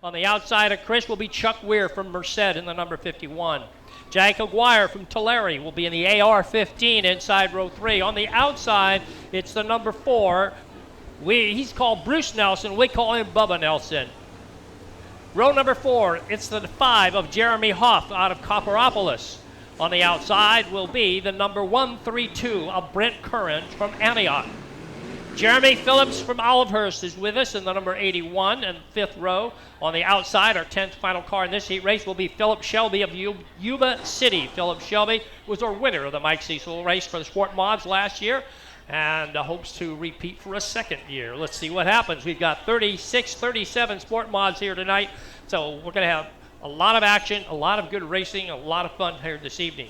On the outside of Chris will be Chuck Weir from Merced in the number 51. Jack Aguirre from Tulare will be in the AR-15 inside row 3. On the outside, it's the number 4. He's called Bruce Nelson. We call him Bubba Nelson. Row number 4, it's the 5 of Jeremy Hoff out of Copperopolis. On the outside will be the number 132 of Brent Curran from Antioch. Jeremy Phillips from Olivehurst is with us in the number 81 and 5th row. On the outside, our 10th final car in this heat race will be Philip Shelby of Yuba City. Philip Shelby was our winner of the Mike Cecil race for the Sport Mods last year and hopes to repeat for a second year. Let's see what happens. We've got 36, 37 Sport Mods here tonight, so we're going to have a lot of action, a lot of good racing, a lot of fun here this evening.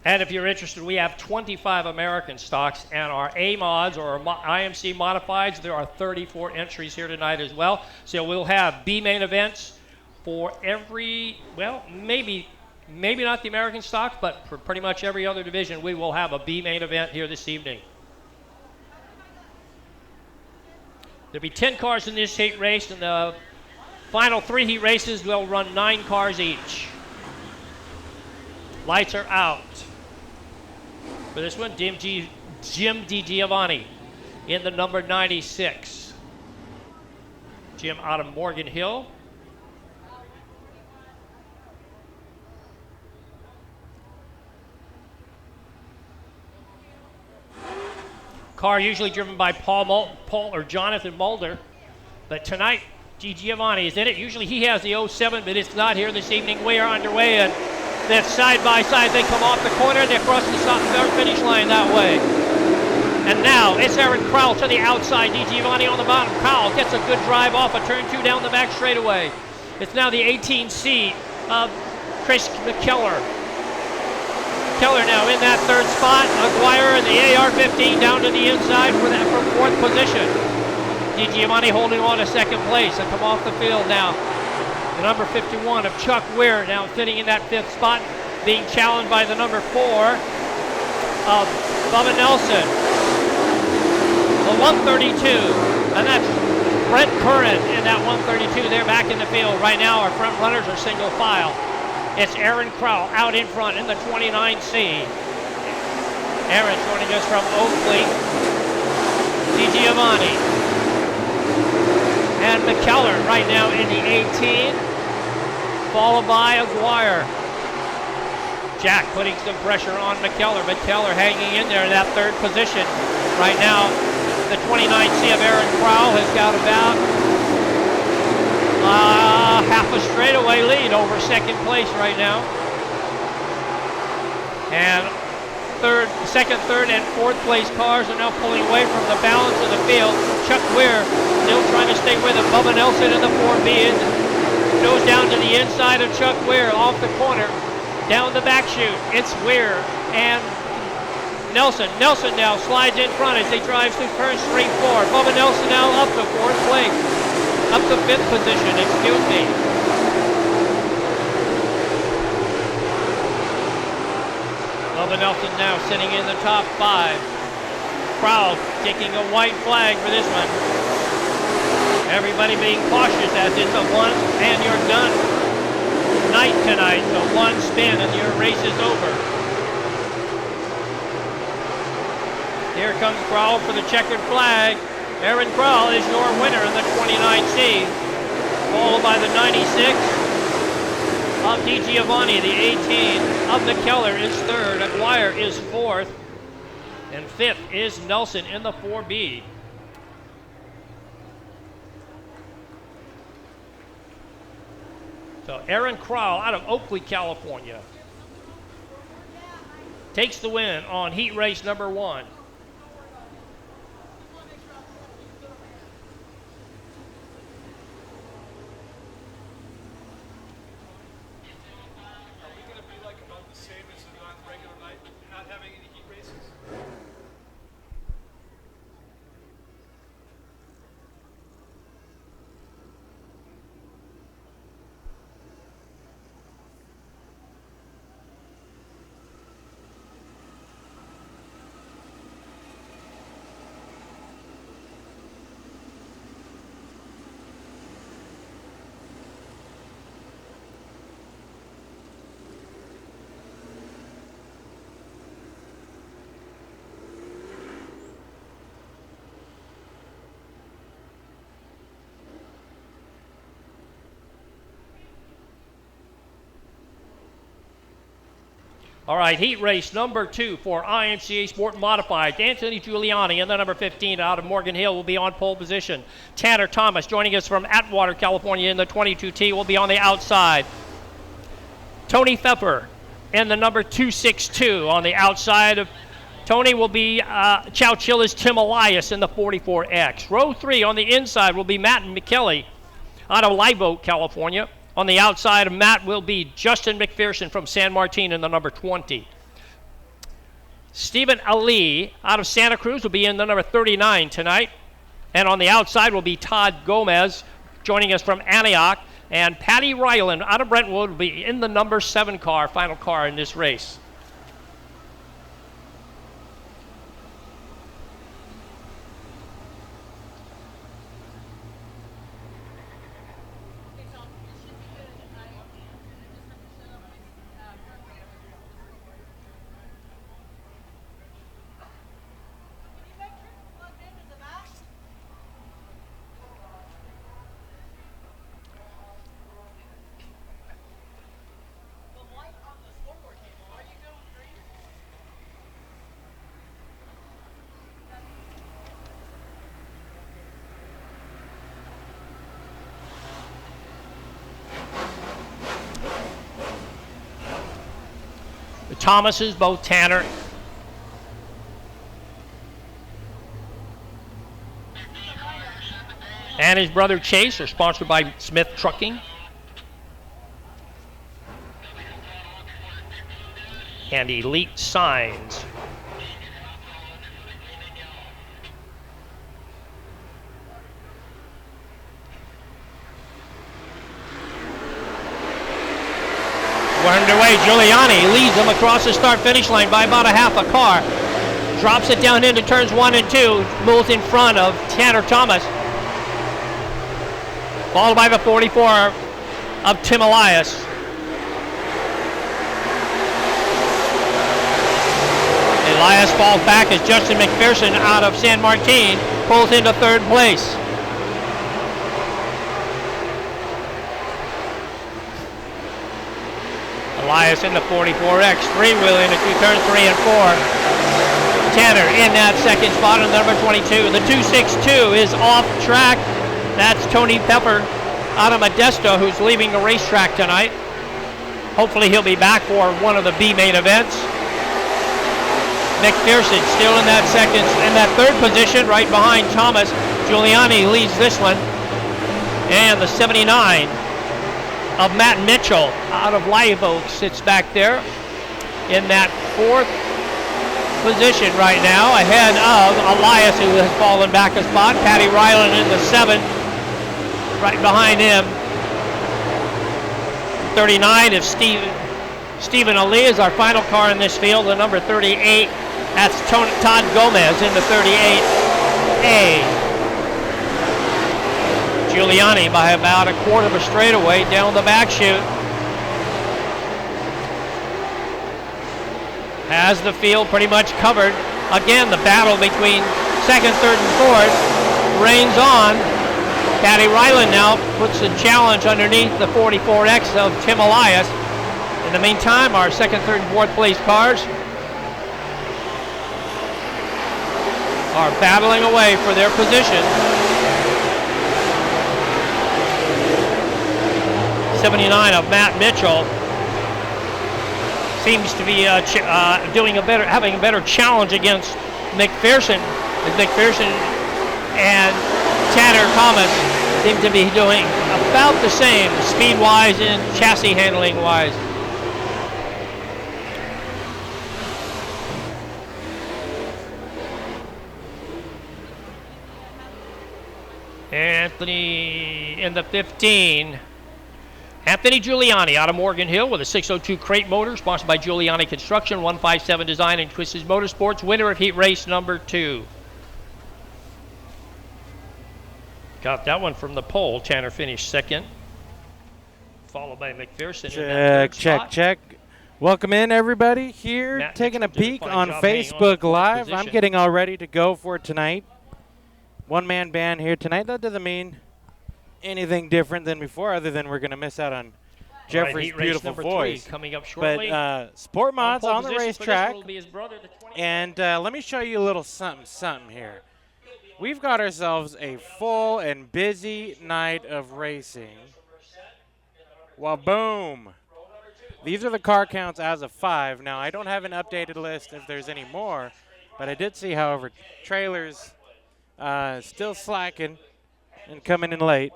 And if you're interested, we have 25 American stocks, and our A mods or our IMC modifieds, there are 34 entries here tonight as well. So we'll have B main events for every, well, maybe not the American stock, but for pretty much every other division, we will have a B main event here this evening. There'll be 10 cars in this heat race, and the final 3 heat races will run 9 cars each. Lights are out. For this one, Jim DiGiovanni in the number 96. Jim out of Morgan Hill. Car usually driven by Paul or Jonathan Mulder, but tonight DiGiovanni is in it. Usually he has the 07, but it's not here this evening. We are underway, and then side by side, they come off the corner, they cross the finish line that way. And now it's Aaron Crowell to the outside. DiGiovanni on the bottom. Crowell gets a good drive off a turn 2 down the back straightaway. It's now the 18C of Chris McKellar. Keller now in that 3rd spot. Aguirre in the AR-15 down to the inside for 4th position. DiGiovanni holding on to 2nd place and come off the field now. The number 51 of Chuck Weir now sitting in that 5th spot, being challenged by the number 4 of Bubba Nelson. The 132, and that's Brent Curran in that 132. They're back in the field. Right now our front runners are single file. It's Aaron Crowell out in front in the 29C. Aaron joining us from Oakley. DiGiovanni. And McKellar right now in the 18, followed by Aguirre. Jack putting some pressure on McKellar. McKellar hanging in there in that 3rd position. Right now, the 29C of Aaron Crowell has got about half a straightaway lead over 2nd place right now. And 2nd, 3rd, and 4th place cars are now pulling away from the balance of the field. Chuck Weir still trying to stay with him. Bubba Nelson in the 4B goes down to the inside of Chuck Weir off the corner, down the back chute. It's Weir and Nelson. Nelson now slides in front as he drives through turns 3, 4. Bubba Nelson now up to 4th place, up to 5th position, excuse me. Bubba Nelson now sitting in the top 5. Crowd taking a white flag for this one. Everybody being cautious as it's a once and you're done night tonight. So 1 spin and your race is over. Here comes Crowell for the checkered flag. Aaron Crowell is your winner in the 29C. Followed by the 96 of DiGiovanni. The 18 of McKellar is 3rd. Aguirre is 4th. And 5th is Nelson in the 4B. So Aaron Crowell out of Oakley, California, takes the win on heat race number 1. All right, heat race number 2 for IMCA Sport Modified. Anthony Giuliani in the number 15 out of Morgan Hill will be on pole position. Tanner Thomas joining us from Atwater, California in the 22T will be on the outside. Tony Pfeffer in the number 262 on the outside of Tony will be Chowchilla's Tim Elias in the 44X. Row 3 on the inside will be Matt McKelly out of Live Oak, California. On the outside of Matt will be Justin McPherson from San Martin in the number 20. Stephen Ali out of Santa Cruz will be in the number 39 tonight. And on the outside will be Todd Gomez joining us from Antioch. And Patty Ryland out of Brentwood will be in the number 7 car, final car in this race. The Thomases, both Tanner and his brother Chase are sponsored by Smith Trucking and Elite Signs. We're underway. Giuliani leads them across the start-finish line by about a half a car. Drops it down into turns 1 and 2. Moves in front of Tanner Thomas. Followed by the 44 of Tim Elias. Elias falls back as Justin McPherson out of San Martin pulls into 3rd place. Elias in the 44X, three-wheel into turns 3 and 4. Tanner in that 2nd spot on number 22. The 262 is off track. That's Tony Pfeffer out of Modesto, who's leaving the racetrack tonight. Hopefully he'll be back for one of the B main events. McPherson still in that 3rd position, right behind Thomas. Giuliani leads this one. And the 79 of Matt Mitchell out of Live Oak sits back there in that 4th position right now, ahead of Elias, who has fallen back a spot. Patty Ryland in the 7th, right behind him. 39 of Stephen Ali is our final car in this field. The number 38, that's Todd Gomez in the 38A. Giuliani by about a quarter of a straightaway down the back chute. Has the field pretty much covered. Again, the battle between 2nd, 3rd, and 4th reigns on. Patty Ryland now puts the challenge underneath the 44X of Tim Elias. In the meantime, our 2nd, 3rd, and 4th place cars are battling away for their position. 79 of Matt Mitchell seems to be having a better challenge against McPherson. McPherson and Tanner Thomas seem to be doing about the same speed-wise and chassis handling-wise. Anthony in the 15. Anthony Giuliani out of Morgan Hill with a 602 crate motor, sponsored by Giuliani Construction, 157 Design, and Twisted Motorsports, winner of heat race number 2. Got that one from the pole. Tanner finished 2nd, followed by McPherson. Check. Welcome in, everybody, here, Matt taking a Mitchell did peek fine on job hanging Facebook on Live. position. I'm getting all ready to go for tonight. One-man band here tonight. That doesn't mean anything different than before, other than we're going to miss out on Jeffrey's heat race beautiful number voice. 3 coming up shortly. But Sport Mod's pole on the position for this racetrack. one will be his brother, the 20. And let me show you a little something here. We've got ourselves a full and busy night of racing. Well, boom. These are the car counts as of 5. Now, I don't have an updated list if there's any more, but I did see, however, trailers still slacking and coming in late.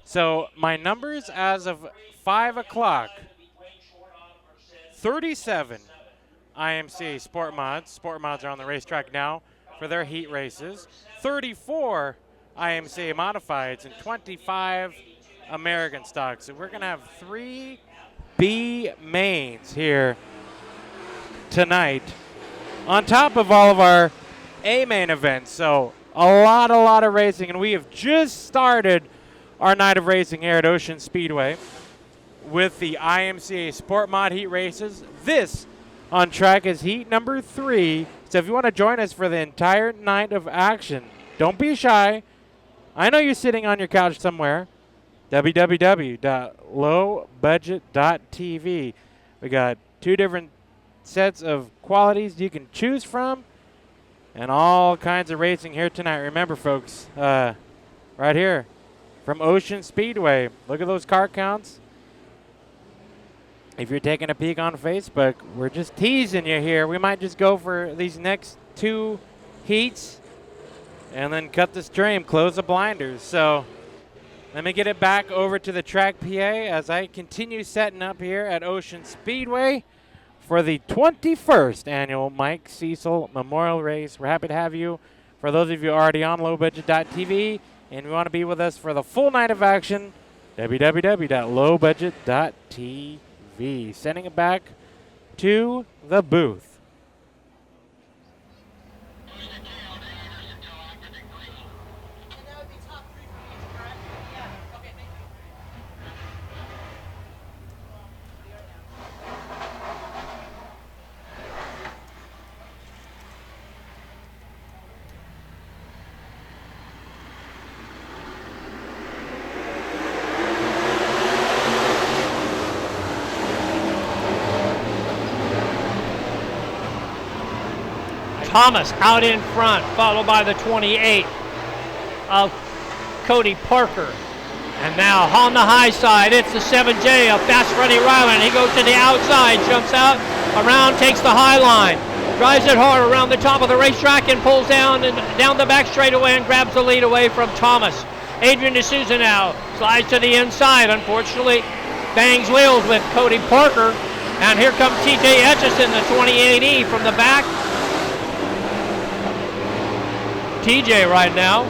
So my numbers as of 5 o'clock, 37 IMCA Sport Mods. Sport Mods are on the racetrack now for their heat races. 34 IMCA Modifieds and 25 American stocks. So we're going to have 3 B mains here tonight on top of all of our A main events. So a lot of racing, and we have just started our night of racing here at Ocean Speedway with the IMCA Sport Mod heat races. This on track is heat number 3. So if you want to join us for the entire night of action, don't be shy. I know you're sitting on your couch somewhere. www.lowbudget.tv. We got 2 different sets of qualities you can choose from and all kinds of racing here tonight. Remember, folks, right here from Ocean Speedway. Look at those car counts. If you're taking a peek on Facebook, we're just teasing you here. We might just go for these next 2 heats and then cut the stream, close the blinders. So let me get it back over to the track, PA, as I continue setting up here at Ocean Speedway for the 21st annual Mike Cecil Memorial Race. We're happy to have you. For those of you already on lowbudget.tv and you want to be with us for the full night of action, www.lowbudget.tv. Sending it back to the booth. Thomas out in front, followed by the 28 of Cody Parker. And now on the high side, it's the 7J of Fast Freddie Ryland. He goes to the outside, jumps out, around, takes the high line, drives it hard around the top of the racetrack and pulls down and down the back straightaway and grabs the lead away from Thomas. Adrian D'Souza now slides to the inside, unfortunately bangs wheels with Cody Parker. And here comes TJ Etchison, the 28E from the back. TJ right now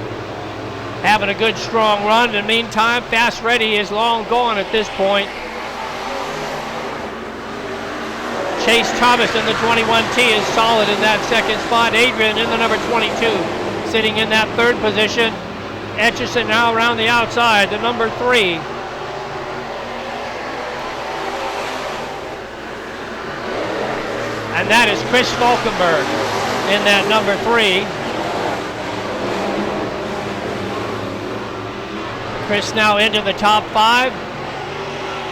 having a good strong run. In the meantime, Fast Ready is long gone at this point. Chase Thomas in the 21T is solid in that second spot. Adrian in the number 22 sitting in that third position. Etchison now around the outside, the number 3. And that is Chris Falkenberg in that number 3. Chris now into the top 5,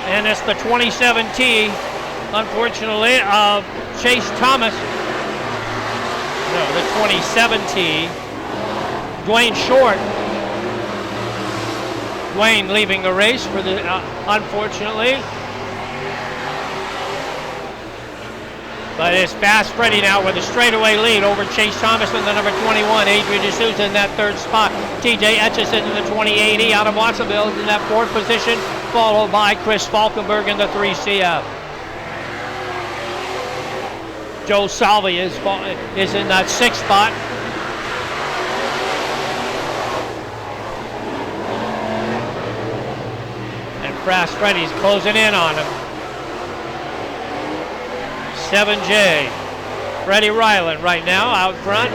and it's the 27T, unfortunately, of Chase Thomas. No, the 27T, Dwayne Short. Dwayne leaving the race for the, unfortunately. But it's Fast Freddy now with a straightaway lead over Chase Thomas in the number 21. Adrian D'Souza in that third spot. TJ Etchison in the 28E out of Watsonville is in that fourth position, followed by Chris Falkenberg in the 3CF. Joe Salvi is in that sixth spot. And Fast Freddy's closing in on him. 7J, Freddie Ryland right now out front.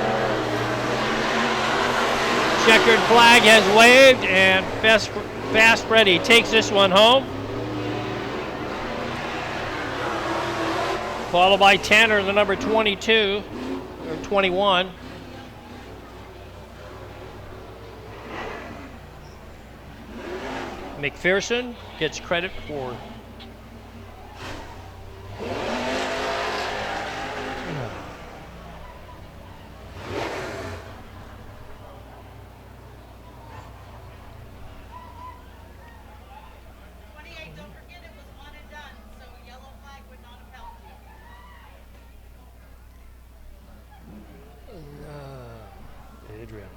Checkered flag has waved, and Fast Freddie takes this one home. Followed by Tanner, the number 22, or 21. McPherson gets credit for Adrian.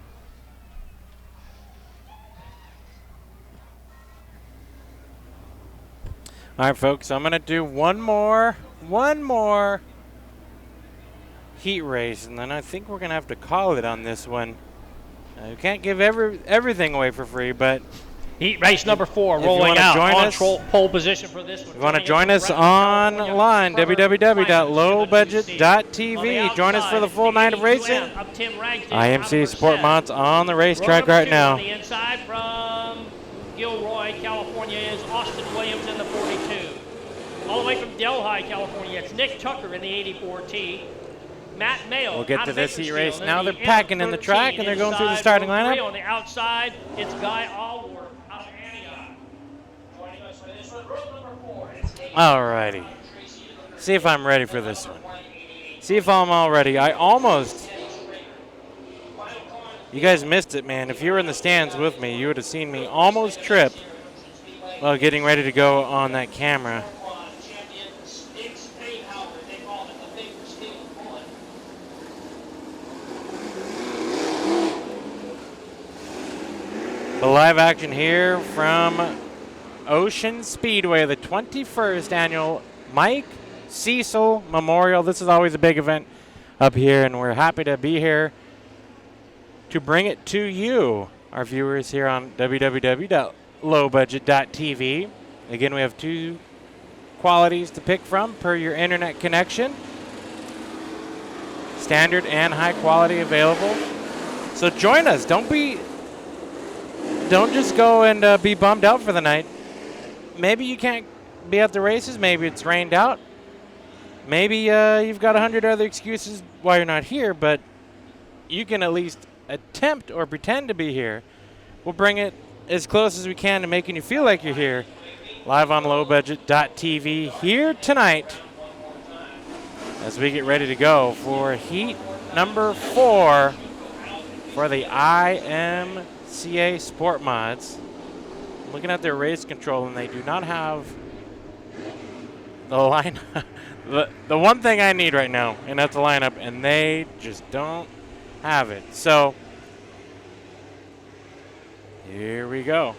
All right, folks, I'm going to do one more heat race, and then I think we're going to have to call it on this one. You can't give everything away for free, but Heat race number 4 if rolling out on us, pole position for this one. If you want to join us online, www.lowbudget.tv. Join us for the full night of racing. IMC Sport Mods on the racetrack right now. On the inside from Gilroy, California is Austin Williams in the 42. All the way from Delhi, California, it's Nick Tucker in the 84T. Matt Mayo. We'll get to this heat race. Now they're packing in the track and they're going through the starting lineup. On the outside, it's Guy Allworth out of Antioch. Joining us for this one, row number 4. All righty. See if I'm ready for this one. See if I'm all ready. You guys missed it, man. If you were in the stands with me, you would have seen me almost trip while getting ready to go on that camera. The live action here from Ocean Speedway, the 21st annual Mike Cecil Memorial. This is always a big event up here, and we're happy to be here to bring it to you, our viewers here on www.lowbudget.tv. Again, we have 2 qualities to pick from per your internet connection. Standard and high quality available. So join us. Don't just go and be bummed out for the night. Maybe you can't be at the races. Maybe it's rained out. Maybe you've got 100 other excuses why you're not here, but you can at least attempt or pretend to be here. We'll bring it as close as we can to making you feel like you're here. Live on lowbudget.tv here tonight as we get ready to go for heat number 4 for the IMCA Sport Mods. I'm looking at their race control, and they do not have the line. the one thing I need right now, and that's the lineup, and they just don't have it. So here we go.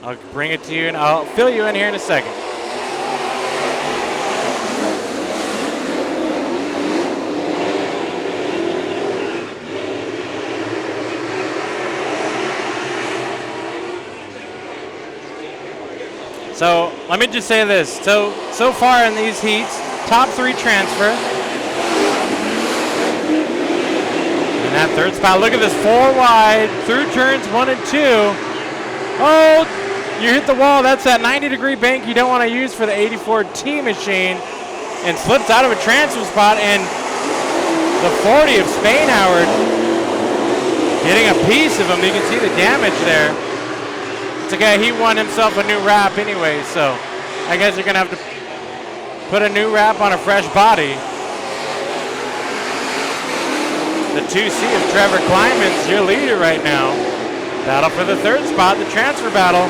I'll bring it to you, and I'll fill you in here in a second. So let me just say this. So far in these heats, top 3 transfer. And that third spot, look at this, 4 wide, through turns 1 and 2. Oh, you hit the wall. That's that 90-degree bank you don't want to use for the 84T machine. And slips out of a transfer spot. And the 40 of Spain Howard getting a piece of him. You can see the damage there. It's okay, he won himself a new wrap anyway, so I guess you're going to have to put a new wrap on a fresh body. The 2C of Trevor Kleiman's your leader right now. Battle for the third spot, the transfer battle.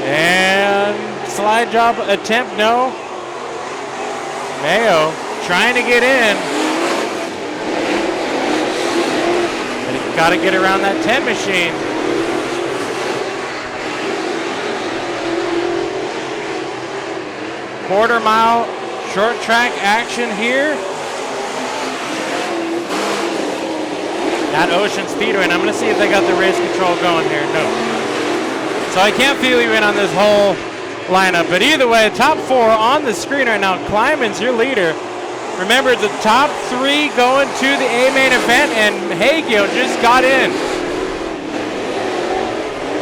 And slide job attempt, no. Mayo trying to get in. But he's got to get around that 10 machine. Quarter mile short track action here at Ocean Speedway, and I'm going to see if they got the race control going here. No. So I can't feel you in on this whole lineup, but either way, top 4 on the screen right now. Kleiman's your leader. Remember, the top 3 going to the A main event, and Hagel just got in.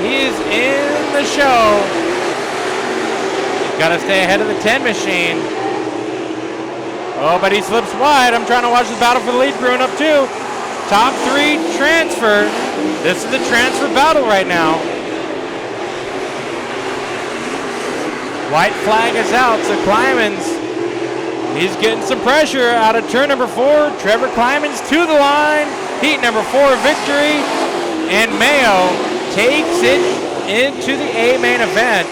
He is in the show. Got to stay ahead of the 10 machine. Oh, but he slips wide. I'm trying to watch the battle for the lead brewing up too. Top 3 transfer. This is the transfer battle right now. White flag is out, so Kleiman's, he's getting some pressure out of turn number 4. Trevor Kleiman's to the line. Heat number 4 victory. And Mayo takes it into the A main event.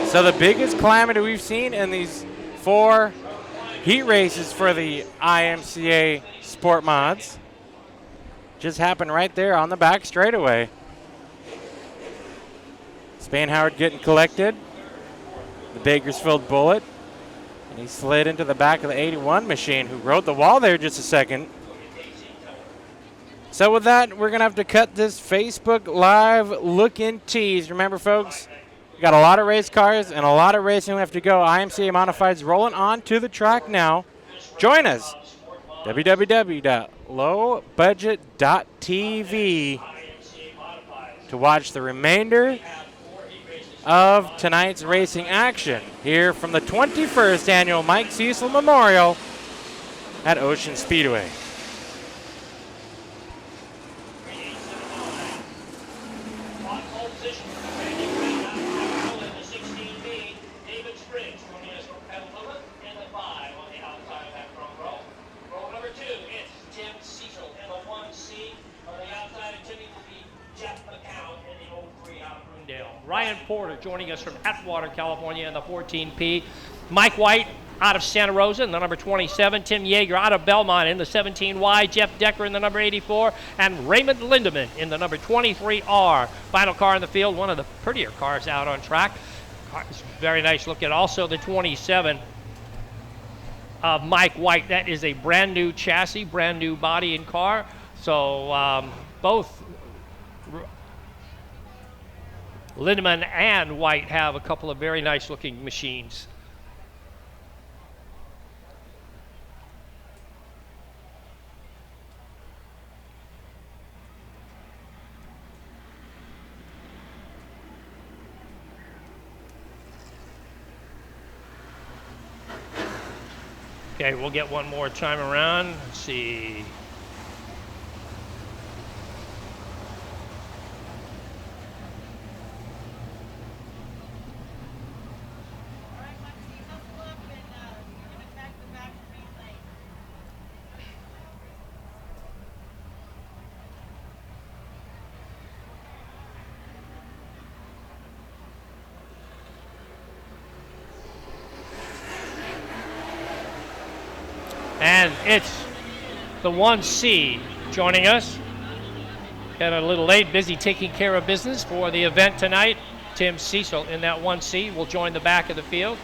So the biggest calamity we've seen in these 4 heat races for the IMCA Sport Mods. Just happened right there on the back straightaway. Spanhoward getting collected. The Bakersfield Bullet. And he slid into the back of the 81 machine, who rode the wall there just a second. So with that, we're going to have to cut this Facebook Live look-in tease. Remember, folks, we got a lot of race cars and a lot of racing left to go. IMCA Modifieds rolling on to the track now. Join us, www.lowbudget.tv, to watch the remainder of tonight's racing action here from the 21st annual Mike Cecil Memorial at Ocean Speedway. Ryan Porter joining us from Atwater, California in the 14P. Mike White out of Santa Rosa in the number 27. Tim Yeager out of Belmont in the 17Y. Jeff Decker in the number 84. And Raymond Lindeman in the number 23R. Final car in the field, one of the prettier cars out on track. It's very nice looking. Also the 27 of Mike White. That is a brand new chassis, brand new body and car. So both Lindeman and White have a couple of very nice looking machines. Okay, we'll get one more time around. Let's see. And it's the 1C joining us. Got a little late, busy taking care of business for the event tonight. Tim Cecil in that 1C will join the back of the field.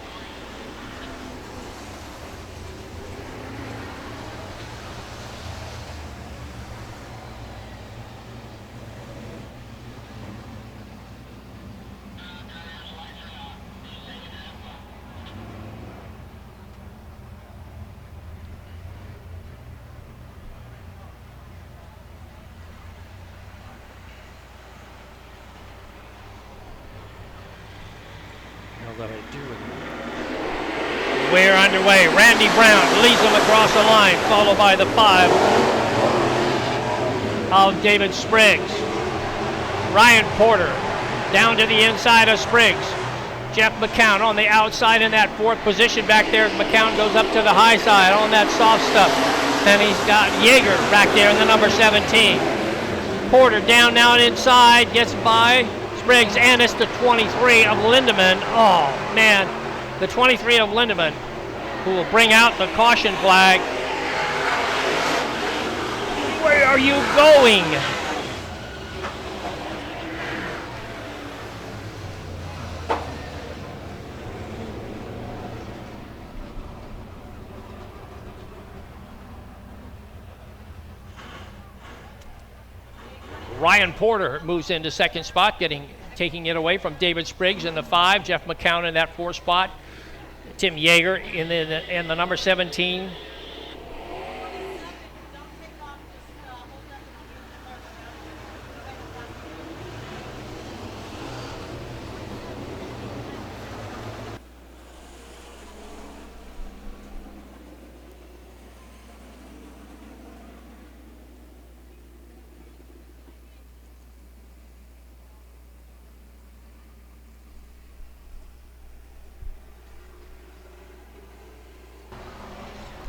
We're underway. Randy Brown leads them across the line, followed by the 5 of David Spriggs. Ryan Porter down to the inside of Spriggs. Jeff McCown on the outside in that 4th position back there. McCown goes up to the high side on that soft stuff. Then he's got Yeager back there in the number 17. Porter down now inside, gets by Spriggs, and it's the 23 of Lindeman. Oh, man. The 23 of Lindeman, who will bring out the caution flag. Where are you going? Ryan Porter moves into 2nd spot, taking it away from David Spriggs in the 5, Jeff McCown in that 4th spot, Tim Yeager in the number 17.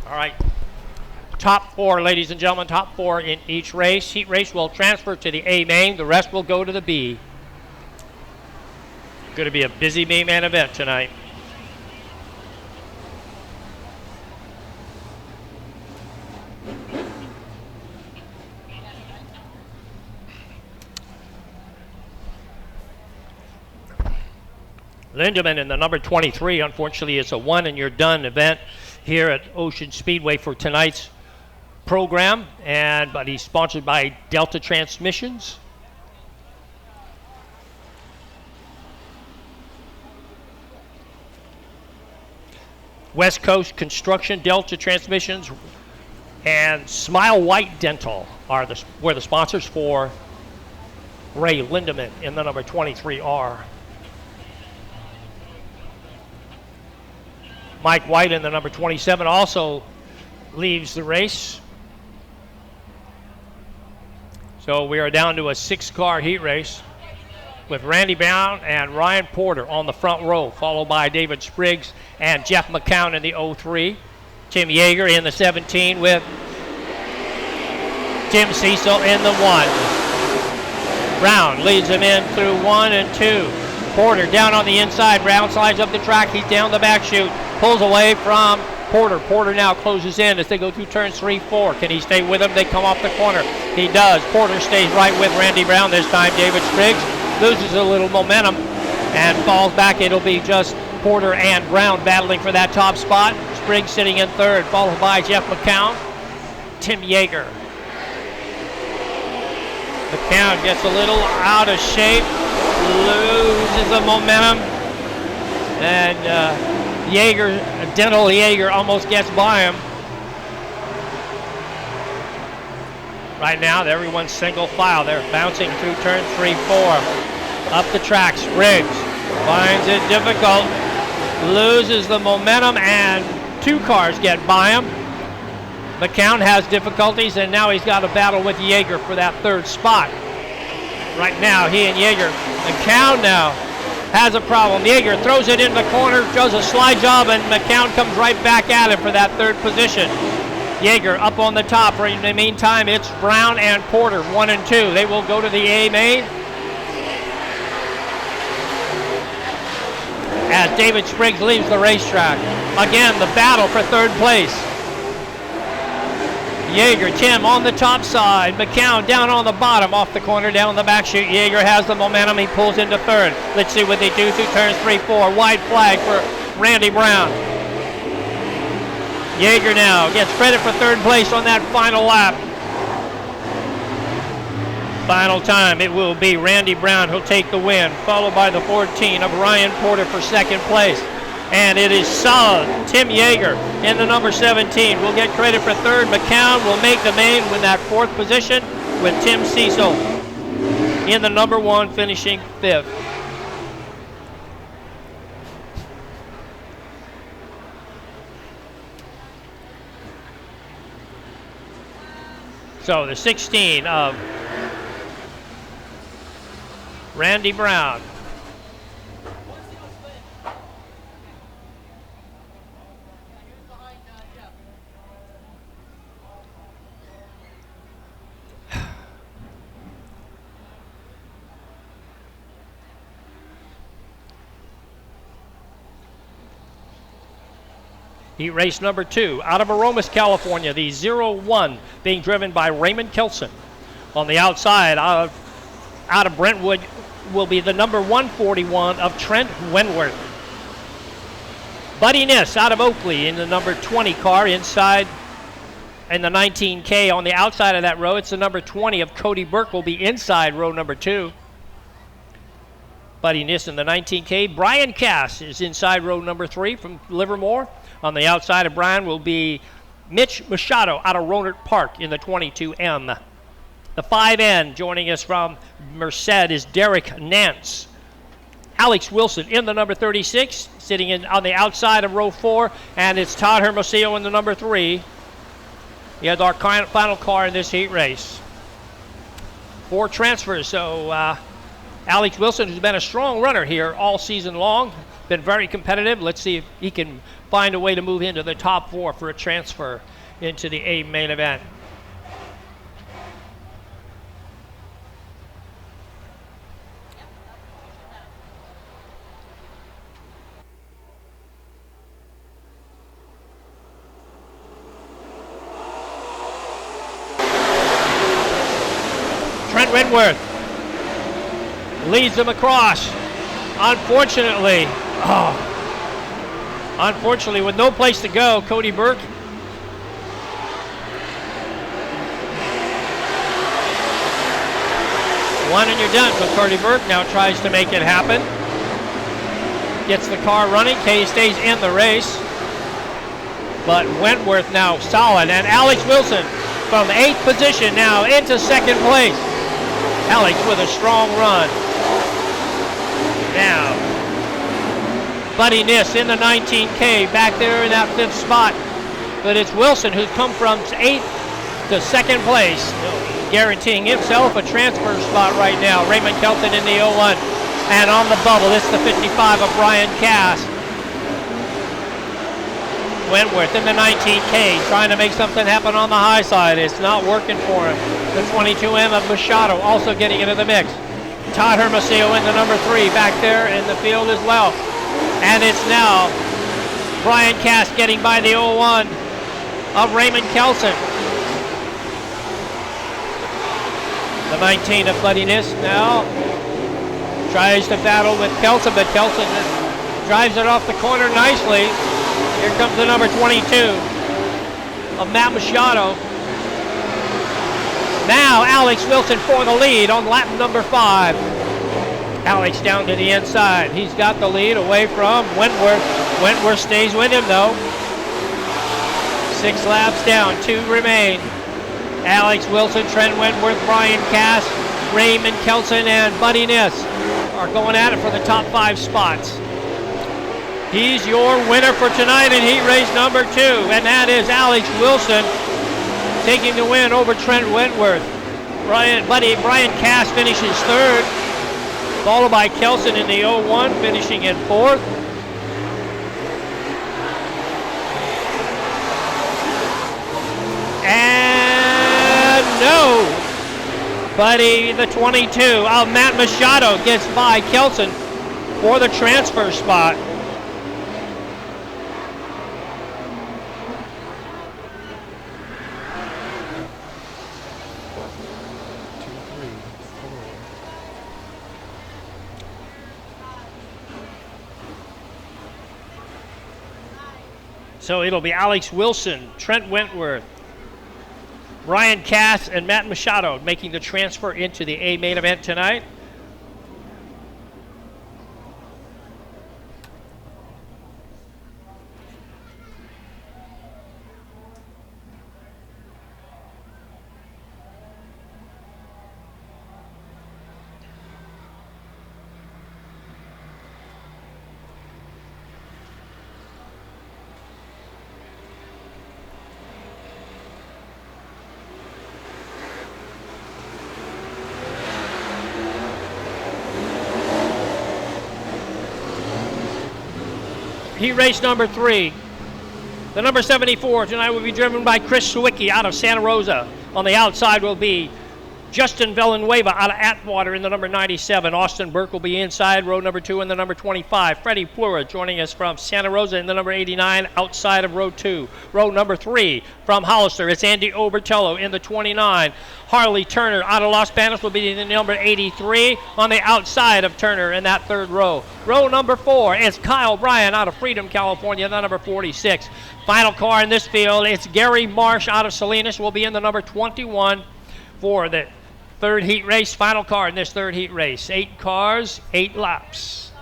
All right, top 4, ladies and gentlemen, top 4 in each race. Heat race will transfer to the A main. The rest will go to the B. Going to be a busy B-man event tonight. Lindemann in the number 23. Unfortunately, it's a one and you're done event here at Ocean Speedway for tonight's program, but he's sponsored by Delta Transmissions. West Coast Construction, Delta Transmissions, and Smile White Dental were the sponsors for Ray Lindemann in the number 23R. Mike White in the number 27 also leaves the race. So we are down to a 6-car heat race with Randy Brown and Ryan Porter on the front row, followed by David Spriggs and Jeff McCown in the 03. Tim Yeager in the 17 with Tim Cecil in the 1. Brown leads him in through 1 and 2. Porter down on the inside. Brown slides up the track. He's down the back chute. Pulls away from Porter. Porter now closes in as they go through turns 3, 4. Can he stay with him? They come off the corner. He does. Porter stays right with Randy Brown this time. David Spriggs loses a little momentum and falls back. It'll be just Porter and Brown battling for that top spot. Spriggs sitting in third, followed by Jeff McCown. Tim Yeager. McCown gets a little out of shape, loses the momentum, and Dental Yeager almost gets by him. Right now, everyone's single file. They're bouncing through turn 3, 4. Up the track, Spriggs finds it difficult, loses the momentum, and 2 cars get by him. McCown has difficulties, and now he's got a battle with Yeager for that 3rd spot. Right now, he and Yeager. McCown now has a problem. Yeager throws it in the corner, does a slide job, and McCown comes right back at him for that 3rd position. Yeager up on the top. In the meantime, it's Brown and Porter, 1 and 2. They will go to the A main. As David Spriggs leaves the racetrack. Again, the battle for 3rd place. Yeager, Tim on the top side. McCown down on the bottom, off the corner, down the back chute. Yeager has the momentum. He pulls into 3rd. Let's see what they do through turns 3, 4. White flag for Randy Brown. Yeager now gets credit for 3rd place on that final lap. Final time, it will be Randy Brown who'll take the win, followed by the 14 of Ryan Porter for 2nd place. And it is solid. Tim Yeager in the number 17 will get credit for 3rd. McCown will make the main with that 4th position, with Tim Cecil in the number 1 finishing 5th. So the 16 of Randy Brown. Heat race number 2 out of Aromas, California, the 01 being driven by Raymond Kelson. On the outside, out of Brentwood, will be the number 141 of Trent Wenworth. Buddy Niss out of Oakley in the number 20 car inside, and the 19K on the outside of that row. It's the number 20 of Cody Burke will be inside row number 2. Buddy Niss in the 19K. Brian Cass is inside row number 3 from Livermore. On the outside of Brian will be Mitch Machado out of Rohnert Park in the 22M. The 5N joining us from Merced is Derek Nance. Alex Wilson in the number 36, sitting in on the outside of row 4, and it's Todd Hermosillo in the number 3. He has our final car in this heat race. 4 transfers, so Alex Wilson, who's been a strong runner here all season long, been very competitive. Let's see if he can find a way to move into the top 4 for a transfer into the A main event. Trent Wenworth leads them across. Unfortunately, Unfortunately, with no place to go, Cody Burke. One and you're done. So Cody Burke now tries to make it happen. Gets the car running. Kay stays in the race. But Wentworth now solid. And Alex Wilson from 8th position now into 2nd place. Alex with a strong run. Now, Buddy Niss in the 19K back there in that 5th spot. But it's Wilson who's come from 8th to 2nd place, guaranteeing himself a transfer spot right now. Raymond Kelton in the 01. And on the bubble, it's the 55 of Brian Cass. Wentworth in the 19K trying to make something happen on the high side. It's not working for him. The 22M of Machado also getting into the mix. Todd Hermosillo in the number 3 back there in the field as well. And it's now Brian Cass getting by the 01 of Raymond Kelson. The 19 of Buddy Niss now tries to battle with Kelson, but Kelson drives it off the corner nicely. Here comes the number 22 of Matt Machado. Now Alex Wilson for the lead on lap number 5. Alex down to the inside. He's got the lead away from Wentworth. Wentworth stays with him though. 6 laps down, 2 remain. Alex Wilson, Trent Wentworth, Brian Cass, Raymond Kelson, and Buddy Niss are going at it for the top 5 spots. He's your winner for tonight in heat race number 2, and that is Alex Wilson taking the win over Trent Wentworth. Brian Cass finishes 3rd, followed by Kelson in the 01, finishing in 4th. And no, Buddy, the 22 of Matt Machado gets by Kelson for the transfer spot. So it'll be Alex Wilson, Trent Wentworth, Brian Cass, and Matt Machado making the transfer into the A main event tonight. Heat race number 3. The number 74 tonight will be driven by Chris Sawicki out of Santa Rosa. On the outside will be Justin Villanueva out of Atwater in the number 97. Austin Burke will be inside row number 2 in the number 25. Freddie Fleur joining us from Santa Rosa in the number 89 outside of row 2. Row number 3 from Hollister, it's Andy Obertello in the 29. Harley Turner out of Los Banos will be in the number 83 on the outside of Turner in that 3rd row. Row number 4 is Kyle Bryan out of Freedom, California, the number 46. Final car in this field, it's Gary Marsh out of Salinas, will be in the number 21 for the 3rd heat race. Final car in this 3rd heat race. 8 cars, 8 laps.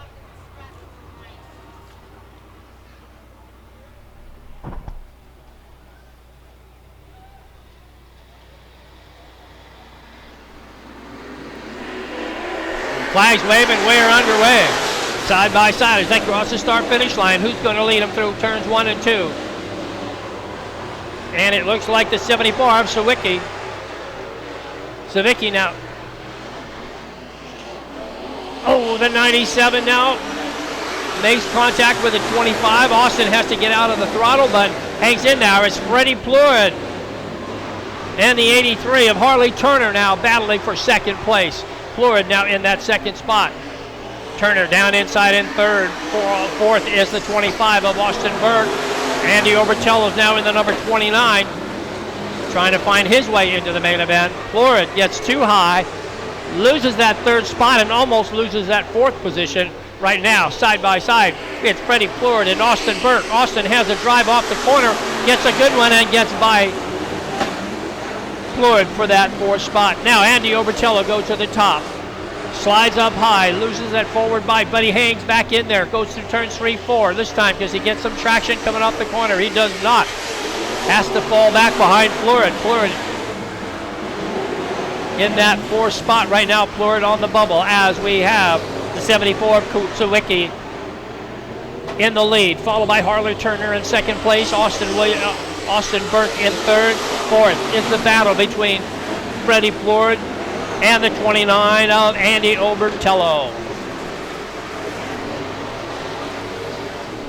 Flags waving, we're underway. Side by side as they cross the start-finish line. Who's going to lead them through turns 1 and 2? And it looks like the 74 of Sawicki. Sawicki now. Oh, the 97 now makes contact with the 25. Austin has to get out of the throttle, but hangs in there. It's Freddie Pleurid and the 83 of Harley Turner now battling for 2nd place. Pleurid now in that 2nd spot. Turner down inside in 3rd. 4th is the 25 of Austin Burke. Andy Obertello is now in the number 29. Trying to find his way into the main event. Pleurid gets too high, loses that 3rd spot and almost loses that 4th position. right now, side by side. It's Freddie Floyd and Austin Burke. Austin has a drive off the corner, gets a good one, and gets by Floyd for that 4th spot. Now Andy Obertello goes to the top. Slides up high, loses that forward bite, but he hangs back in there. Goes through turns 3, 4 this time because he gets some traction coming off the corner. He does not. Has to fall back behind Floyd. Floyd in that 4th spot right now. Floyd on the bubble as we have the 74 of Kutsawicki in the lead, followed by Harley Turner in 2nd place. Austin Burke in 3rd. 4th is the battle between Freddie Floyd and the 29 of Andy Obertello.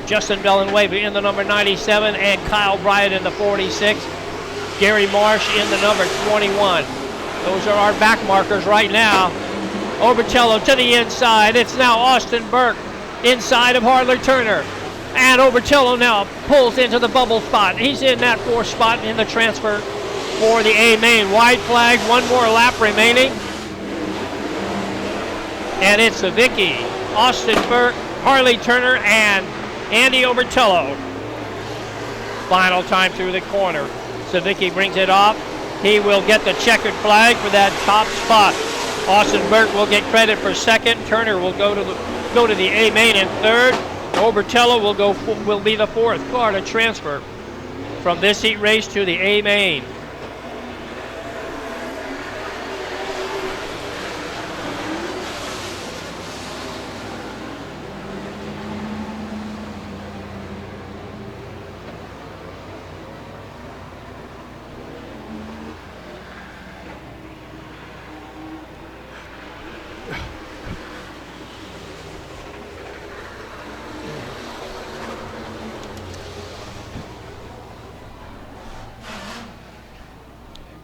Justin Villanueva in the number 97 and Kyle Bryant in the 46. Gary Marsh in the number 21. Those are our back markers right now. Obertello to the inside. It's now Austin Burke inside of Harley Turner. And Obertello now pulls into the bubble spot. He's in that 4th spot in the transfer for the A main. Wide flag, 1 more lap remaining. And it's Vicky, Austin Burke, Harley Turner, and Andy Obertello. Final time through the corner. Savicki brings it off. He will get the checkered flag for that top spot. Austin Burke will get credit for 2nd. Turner will go to the A main in 3rd. Obertello will be the 4th car to transfer from this heat race to the A main.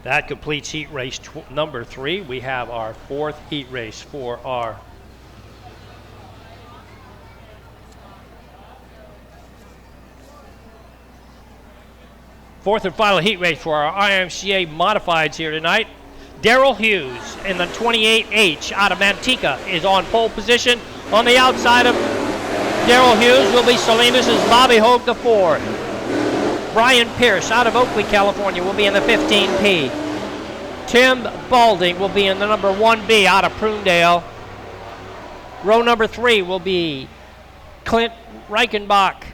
That completes heat race number 3. We have our 4th heat race for our fourth and final heat race for our IMCA modifieds here tonight. Daryl Hughes in the 28H out of Manteca is on pole position. On the outside of Daryl Hughes will be Salinas' Bobby Hogue the 4. Brian Pierce out of Oakley, California will be in the 15P. Tim Balding will be in the number 1B out of Prunedale. Row number 3 will be Clint Reichenbach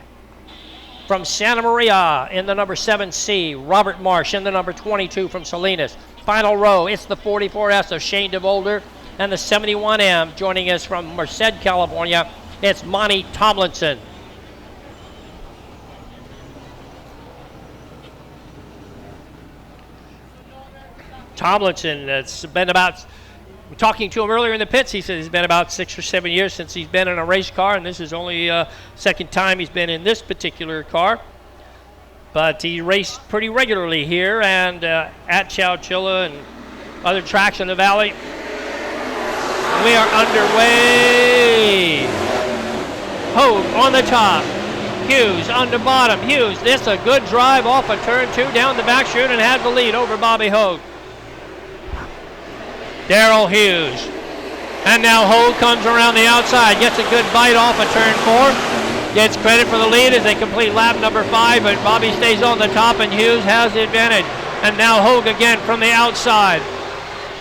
from Santa Maria in the number 7C. Robert Marsh in the number 22 from Salinas. Final row, it's the 44S of Shane DeVolder and the 71M joining us from Merced, California. It's Monty Tomlinson. Tomlinson, it's been about, talking to him earlier in the pits, he said it's been about 6 or 7 years since he's been in a race car, and this is only 2nd time he's been in this particular car. But he raced pretty regularly here and at Chowchilla and other tracks in the valley. We are underway. Hogue on the top. Hughes on the bottom. Hughes, this a good drive off of turn 2 down the back chute and had the lead over Bobby Hogue. Daryl Hughes. And now Hogue comes around the outside, gets a good bite off of turn 4. Gets credit for the lead as they complete lap number 5, but Bobby stays on the top and Hughes has the advantage. And now Hogue again from the outside.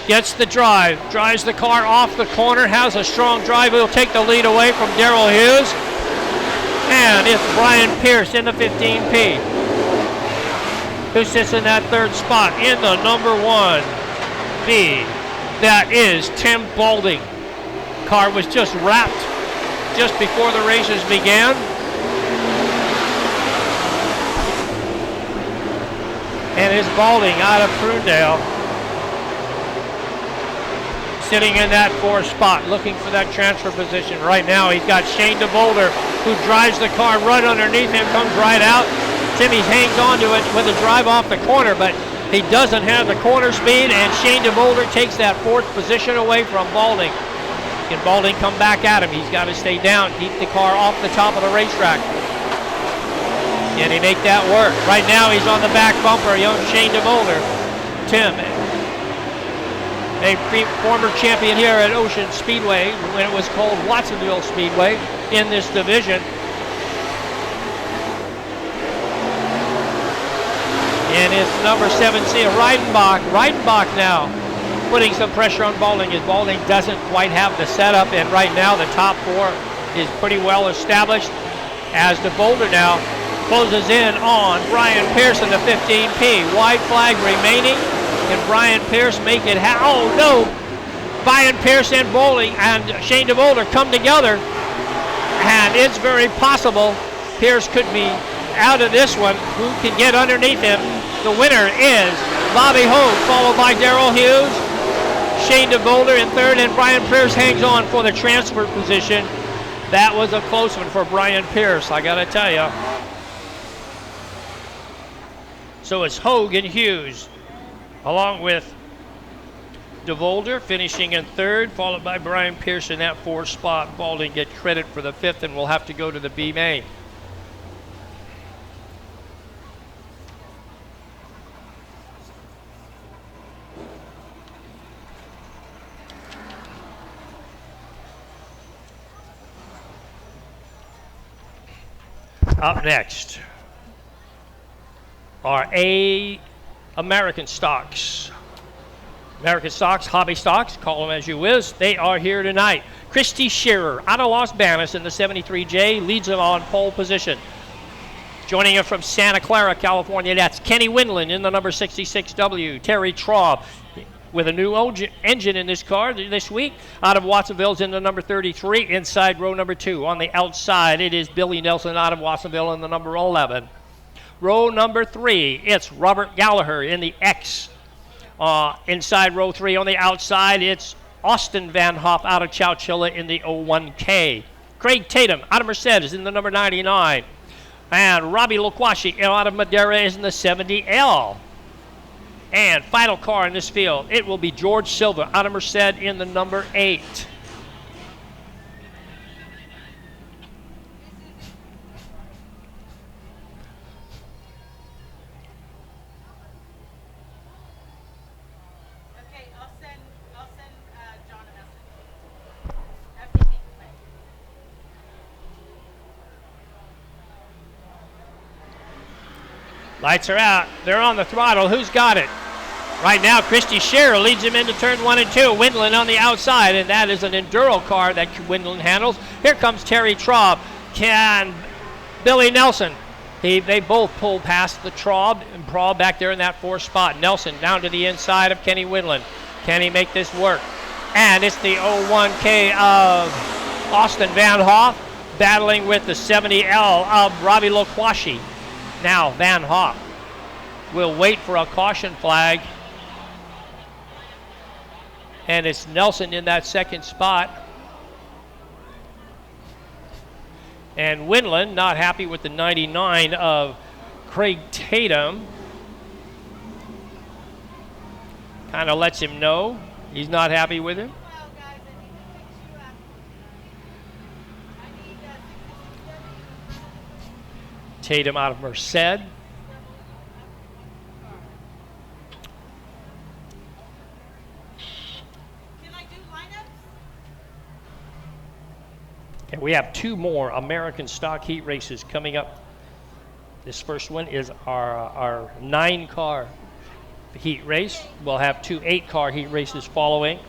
Gets the drive, drives the car off the corner, has a strong drive. He'll take the lead away from Daryl Hughes. And it's Brian Pierce in the 15P, who sits in that 3rd spot in the number 1B. That is Tim Balding. Car was just wrapped just before the races began. And it's Balding out of Prunedale, sitting in that 4th spot, looking for that transfer position. Right now, he's got Shane DeVolder, who drives the car right underneath him, comes right out. Timmy hangs on to it with a drive off the corner, but he doesn't have the corner speed, and Shane DeVolder takes that 4th position away from Balding. Can Balding come back at him? He's got to stay down, keep the car off the top of the racetrack. Can he make that work? Right now, he's on the back bumper, young Shane DeVolder. Tim a former champion here at Ocean Speedway when it was called Watsonville Speedway in this division. And it's number 7C, Reidenbach. Reidenbach now putting some pressure on Balding as Balding doesn't quite have the setup, and right now the top four is pretty well established as the Boulder now closes in on Brian Pearson, the 15P. Wide flag remaining. Can Brian Pierce make it? Oh no! Brian Pierce and Bowling and Shane DeVolder come together, and it's very possible Pierce could be out of this one. Who can get underneath him? The winner is Bobby Hogue, followed by Darrell Hughes, Shane DeVolder in third, and Brian Pierce hangs on for the transfer position. That was a close one for Brian Pierce, I gotta tell you. So it's Hogue and Hughes, along with DeVolder finishing in third, followed by Brian Pierce in that fourth spot. Balding get credit for the fifth, and we'll have to go to the B main. Up next are American Stocks. American Stocks, Hobby Stocks, call them as you wish. They are here tonight. Christy Shearer out of Los Banos in the 73J leads them on pole position. Joining her from Santa Clara, California, that's Kenny Winland in the number 66W. Terry Traub with a new engine in this car this week. Out of Watsonville's in the number 33, inside row number 2. On the outside, it is Billy Nelson out of Watsonville in the number 11. Row number 3, it's Robert Gallagher in the X. Inside row 3. On the outside, it's Austin Van Hoff out of Chowchilla in the 01K. Craig Tatum out of Mercedes in the number 99. And Robbie Loquashi out of Madera is in the 70L. And final car in this field, it will be George Silva out of Merced in the number 8. Okay, I'll send John a message. Everything. Lights are out. They're on the throttle. Who's got it? Right now, Christy Shearer leads him into turn 1 and 2. Windland on the outside, and that is an Enduro car that Windland handles. Here comes Terry Traub. Can Billy Nelson. They both pull past the Traub and Praw back there in that 4th spot. Nelson down to the inside of Kenny Windland. Can he make this work? And it's the 01K of Austin Van Hoff battling with the 70L of Robbie Loquashi. Now Van Hoff will wait for a caution flag. And it's Nelson in that 2nd spot. And Windland not happy with the 99 of Craig Tatum. Kind of lets him know he's not happy with him. Well, guys, I need to fix you up. I need 66. Tatum out of Merced. And we have 2 more American stock heat races coming up. This first one is our 9-car heat race. We'll have 2 8-car heat races following.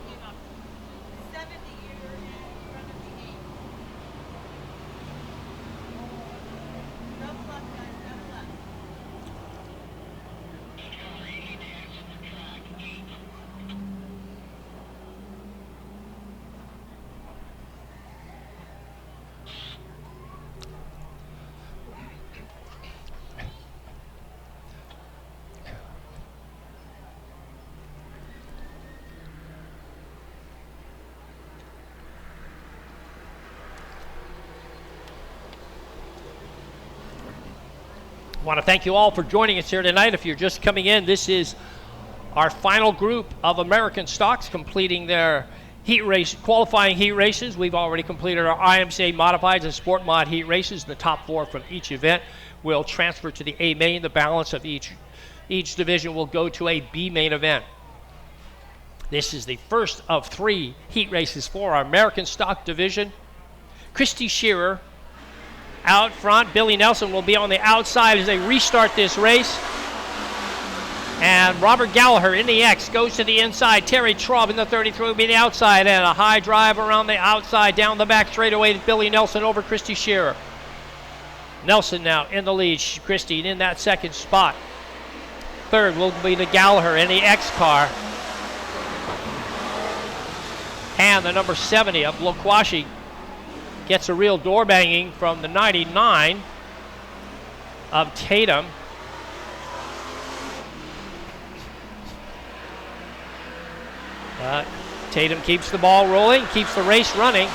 70 you're in front of the 8. No left, guys, no left. I want to thank you all for joining us here tonight. If you're just coming in, this is our final group of American stocks completing their heat race, qualifying heat races. We've already completed our IMCA modifieds and sport mod heat races. The top 4 from each event will transfer to the A main. The balance of each division will go to a B main event. This is the first of 3 heat races for our American Stock Division. Christy Shearer out front. Billy Nelson will be on the outside as they restart this race. And Robert Gallagher in the X goes to the inside. Terry Traub in the 33 will be the outside, and a high drive around the outside down the back straightaway to Billy Nelson over Christy Shearer. Nelson now in the lead. Christy in that second spot. Third will be the Gallagher in the X car. And the number 70 of Loquashi gets a real door banging from the 99 of Tatum. Tatum keeps the ball rolling, keeps the race running.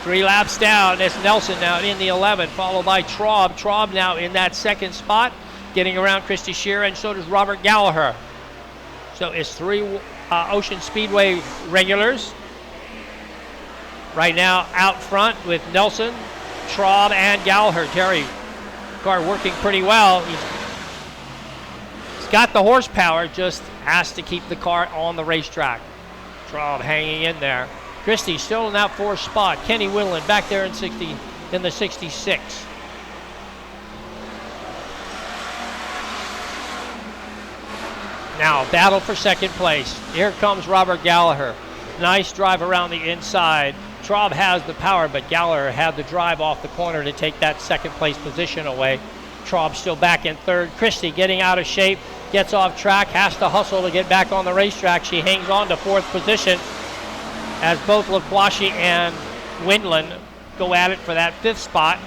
3 laps down. It's Nelson now in the 11, followed by Traub. Traub now in that second spot, getting around Christy Shearer, and so does Robert Gallagher. So it's 3 Ocean Speedway regulars. Right now out front with Nelson, Traub, and Gallagher. Terry car working pretty well. He's got the horsepower, just has to keep the car on the racetrack. Traub hanging in there. Christie still in that 4th spot. Kenny Winland back there in the 66. Now battle for second place. Here comes Robert Gallagher. Nice drive around the inside. Traub has the power, but Gallagher had the drive off the corner to take that second place position away. Traub still back in 3rd. Christie getting out of shape, gets off track, has to hustle to get back on the racetrack. She hangs on to 4th position as both Loquashi and Winland go at it for that 5th spot.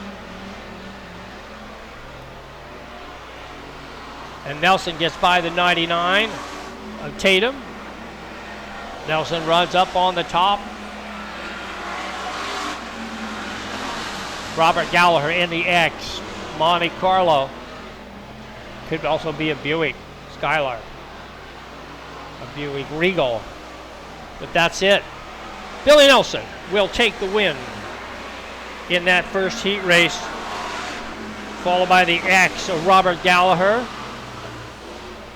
And Nelson gets by the 99 of Tatum. Nelson runs up on the top. Robert Gallagher in the X. Monte Carlo. Could also be a Buick Skylark. A Buick Regal. But that's it. Billy Nelson will take the win in that first heat race, followed by the X of Robert Gallagher.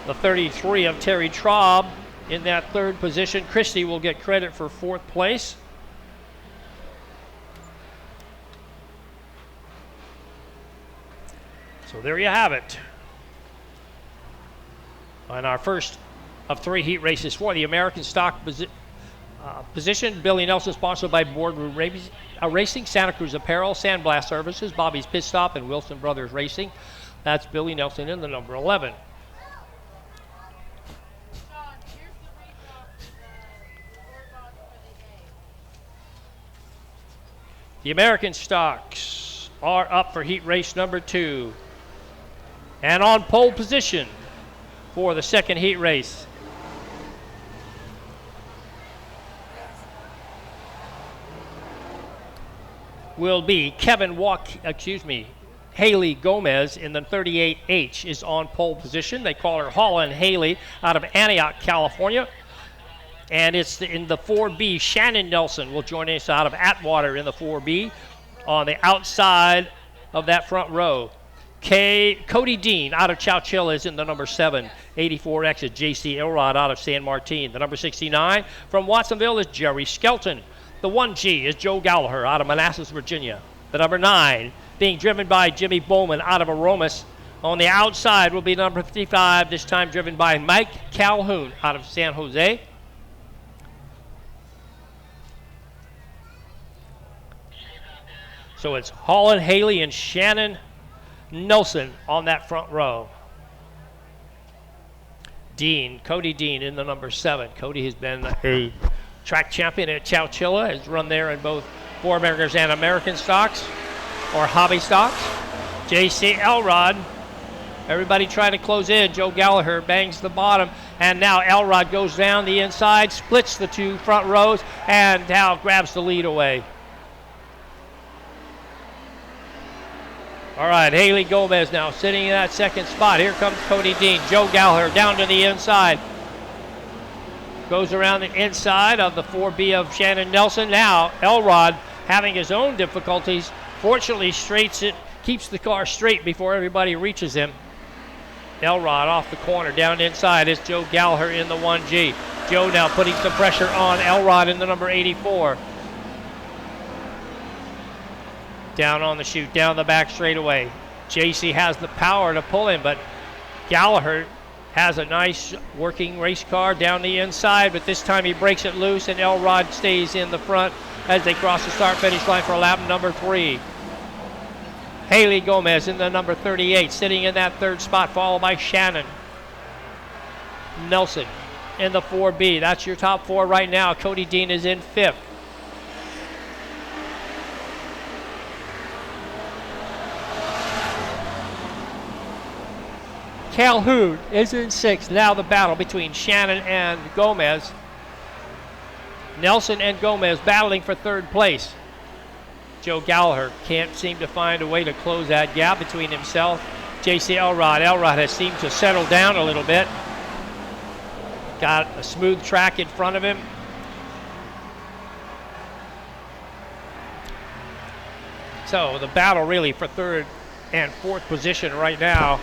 The 33 of Terry Traub in that 3rd position. Christie will get credit for 4th place. So there you have it. On our first of 3 heat races for the American Stock position, Billy Nelson, sponsored by Boardroom Racing, Santa Cruz Apparel, Sandblast Services, Bobby's Pit Stop, and Wilson Brothers Racing. That's Billy Nelson in the number 11. The American Stocks are up for heat race number 2. And on pole position for the second heat race, will be Haley Gomez in the 38H is on pole position. They call her Holland Haley out of Antioch, California. And it's in the 4B, Shannon Nelson will join us out of Atwater in the 4B on the outside of that front row. Cody Dean out of Chowchilla is in the number 7. 84X is J.C. Elrod out of San Martin. The number 69 from Watsonville is Jerry Skelton. The 1G is Joe Gallagher out of Manassas, Virginia. The number 9 being driven by Jimmy Bowman out of Aromas. On the outside will be number 55, this time driven by Mike Calhoun out of San Jose. So it's Holland Haley and Shannon Nelson on that front row. Cody Dean in the number 7. Cody has been a track champion at Chowchilla, has run there in both 4 Americans and American stocks or hobby stocks. J.C. Elrod, everybody trying to close in. Joe Gallagher bangs the bottom, and now Elrod goes down the inside, splits the 2 front rows, and now grabs the lead away. All right, Haley Gomez now sitting in that 2nd spot. Here comes Cody Dean. Joe Gallagher down to the inside. Goes around the inside of the 4B of Shannon Nelson. Now, Elrod having his own difficulties. Fortunately, keeps the car straight before everybody reaches him. Elrod off the corner, down inside is Joe Gallagher in the 1G. Joe now putting some pressure on Elrod in the number 84. Down on the chute, down the back straightaway. JC has the power to pull him, but Gallagher has a nice working race car down the inside, but this time he breaks it loose and Elrod stays in the front as they cross the start-finish line for lap number 3. Haley Gomez in the number 38, sitting in that third spot, followed by Shannon Nelson in the 4B. That's your top 4 right now. Cody Dean is in 5th. Calhoun is in 6th. Now the battle between Shannon and Gomez. Nelson and Gomez battling for 3rd place. Joe Gallagher can't seem to find a way to close that gap between himself. JC Elrod. Elrod has seemed to settle down a little bit. Got a smooth track in front of him. So the battle really for 3rd and 4th position right now.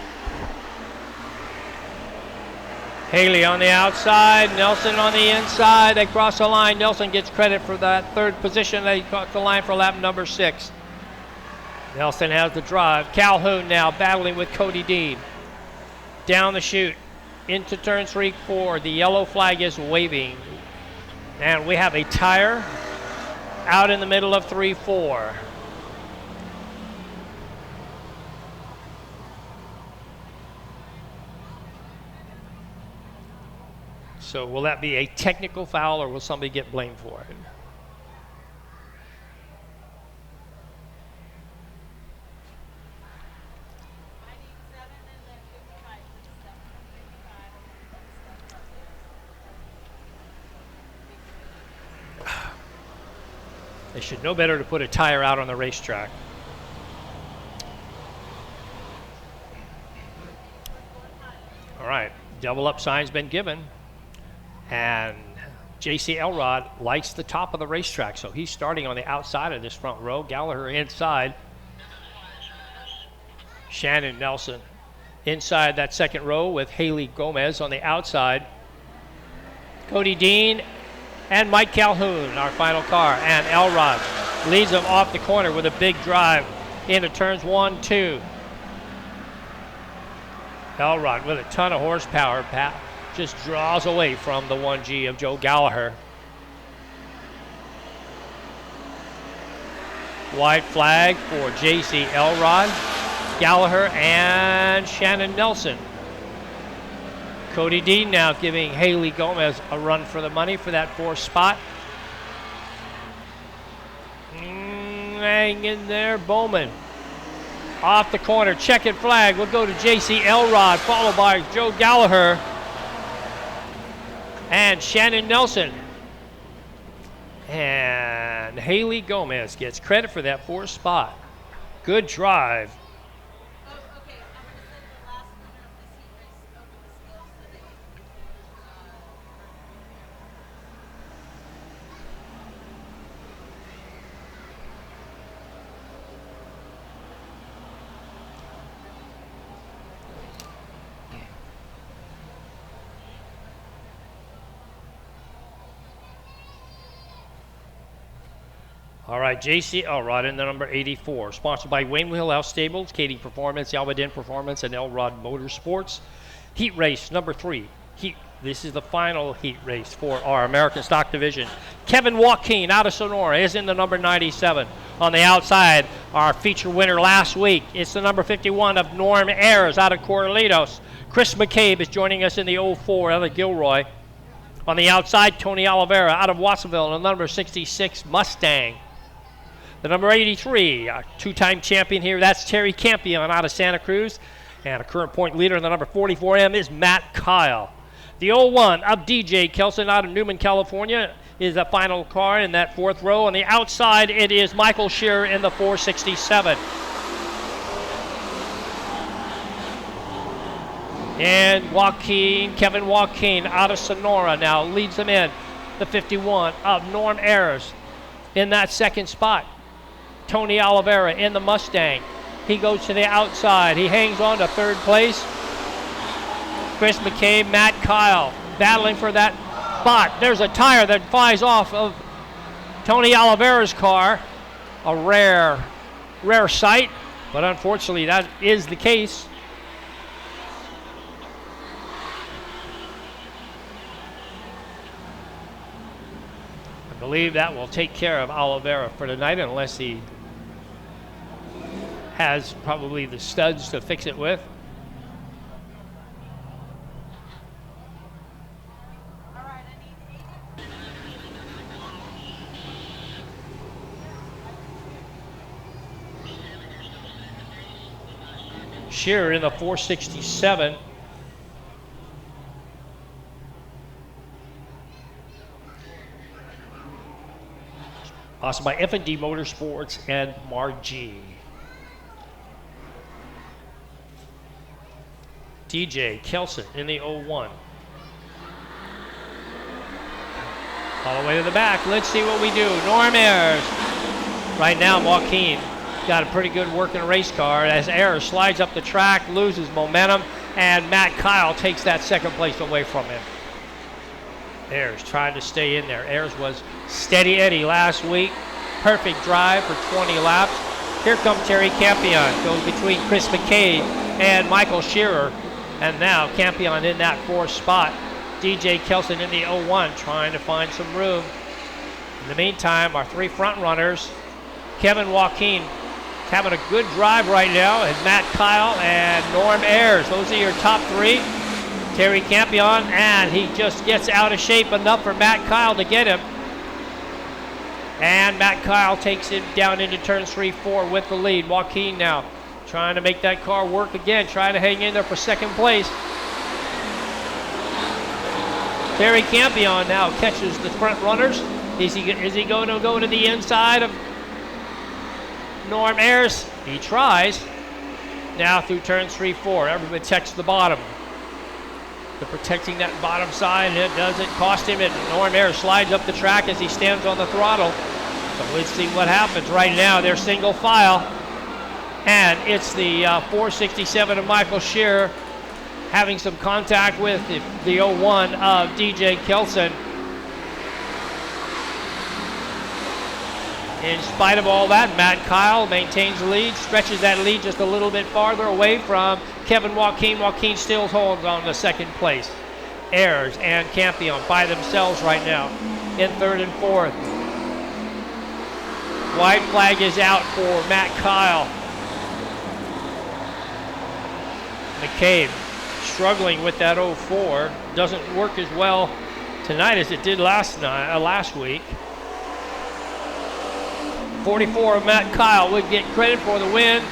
Haley on the outside, Nelson on the inside. They cross the line. Nelson gets credit for that 3rd position. They cross the line for lap number 6. Nelson has the drive. Calhoun now battling with Cody Dean. Down the chute into turn 3-4. The yellow flag is waving. And we have a tire out in the middle of 3-4. So will that be a technical foul or will somebody get blamed for it? They should know better to put a tire out on the racetrack. All right, double up sign's been given. And JC Elrod likes the top of the racetrack, so he's starting on the outside of this front row. Gallagher inside. Shannon Nelson inside that second row with Haley Gomez on the outside. Cody Dean and Mike Calhoun, our final car. And Elrod leads them off the corner with a big drive into turns 1, 2. Elrod with a ton of horsepower, just draws away from the 1G of Joe Gallagher. White flag for JC Elrod, Gallagher, and Shannon Nelson. Cody Dean now giving Haley Gomez a run for the money for that 4th spot. Hang in there, Bowman. Off the corner, checkered flag will go to JC Elrod, followed by Joe Gallagher and Shannon Nelson. And Haley Gomez gets credit for that 4th spot. Good drive. All right, JC Elrod in the number 84. Sponsored by Wayne Wheelhouse Stables, Katie Performance, Almaden Performance, and Elrod Motorsports. Heat race number 3. This is the final heat race for our American Stock Division. Kevin Joaquin out of Sonora is in the number 97. On the outside, our feature winner last week, it's the number 51 of Norm Ayers out of Corralitos. Chris McCabe is joining us in the 04 out of Gilroy. On the outside, Tony Oliveira out of Watsonville in the number 66 Mustang. The number 83, a 2-time champion here, that's Terry Campion out of Santa Cruz. And a current point leader in the number 44M is Matt Kyle. The 01 of DJ Kelson out of Newman, California is the final car in that 4th row. On the outside, it is Michael Shearer in the 467. And Kevin Joaquin out of Sonora now leads them in. The 51 of Norm Ayers in that 2nd spot. Tony Oliveira in the Mustang. He goes to the outside. He hangs on to 3rd place. Chris McCabe, Matt Kyle battling for that spot. There's a tire that flies off of Tony Oliveira's car. A rare sight, but unfortunately that is the case. I believe that will take care of Oliveira for tonight, unless he has probably the studs to fix it with. Shearer in the 467. Also by F&D Motorsports and Margie. DJ Kelson in the 01. All the way to the back. Let's see what we do. Norm Ayers. Right now, Joaquin got a pretty good working race car as Ayers slides up the track, loses momentum, and Matt Kyle takes that second place away from him. Ayers trying to stay in there. Ayers was steady Eddie last week. Perfect drive for 20 laps. Here comes Terry Campion. Goes between Chris McCabe and Michael Shearer. And now Campion in that 4th spot. DJ Kelson in the 01 trying to find some room. In the meantime, our 3 front runners, Kevin Joaquin having a good drive right now, and Matt Kyle and Norm Ayers. Those are your top 3. Terry Campion, and he just gets out of shape enough for Matt Kyle to get him. And Matt Kyle takes it down into turns 3-4 with the lead. Joaquin now trying to make that car work again, trying to hang in there for second place. Terry Campion now catches the front runners. Is he going to go to the inside of Norm Ayers? He tries. Now through turns 3-4, everybody checks the bottom. They're protecting that bottom side, and it doesn't cost him. And Norm Ayers slides up the track as he stands on the throttle. So let's see what happens. Right now, they're single file. And it's the 467 of Michael Shearer having some contact with the 01 of DJ Kelson. In spite of all that, Matt Kyle maintains the lead, stretches that lead just a little bit farther away from Kevin Joaquin. Joaquin still holds on to second place. Ayers and Campion by themselves right now in 3rd and 4th. White flag is out for Matt Kyle. McCabe struggling with that 04. Doesn't work as well tonight as it did last week. 44 of Matt Kyle would get credit for the win,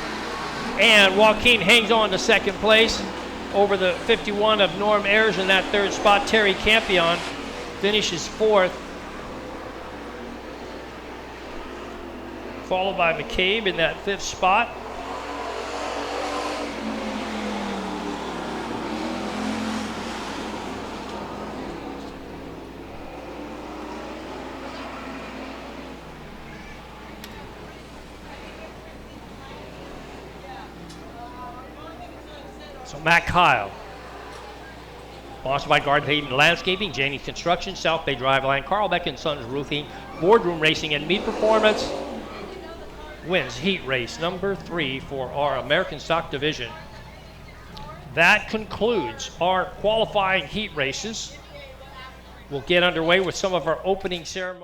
and Joaquin hangs on to second place over the 51 of Norm Ayers in that 3rd spot. Terry Campion finishes 4th, followed by McCabe in that 5th spot. So Matt Kyle, sponsored by Garden Haven Landscaping, Janie's Construction, South Bay Driveline, Carl Beck & Sons Roofing, Boardroom Racing and Meat Performance, wins heat race number 3 for our American Stock Division. That concludes our qualifying heat races. We'll get underway with some of our opening ceremony.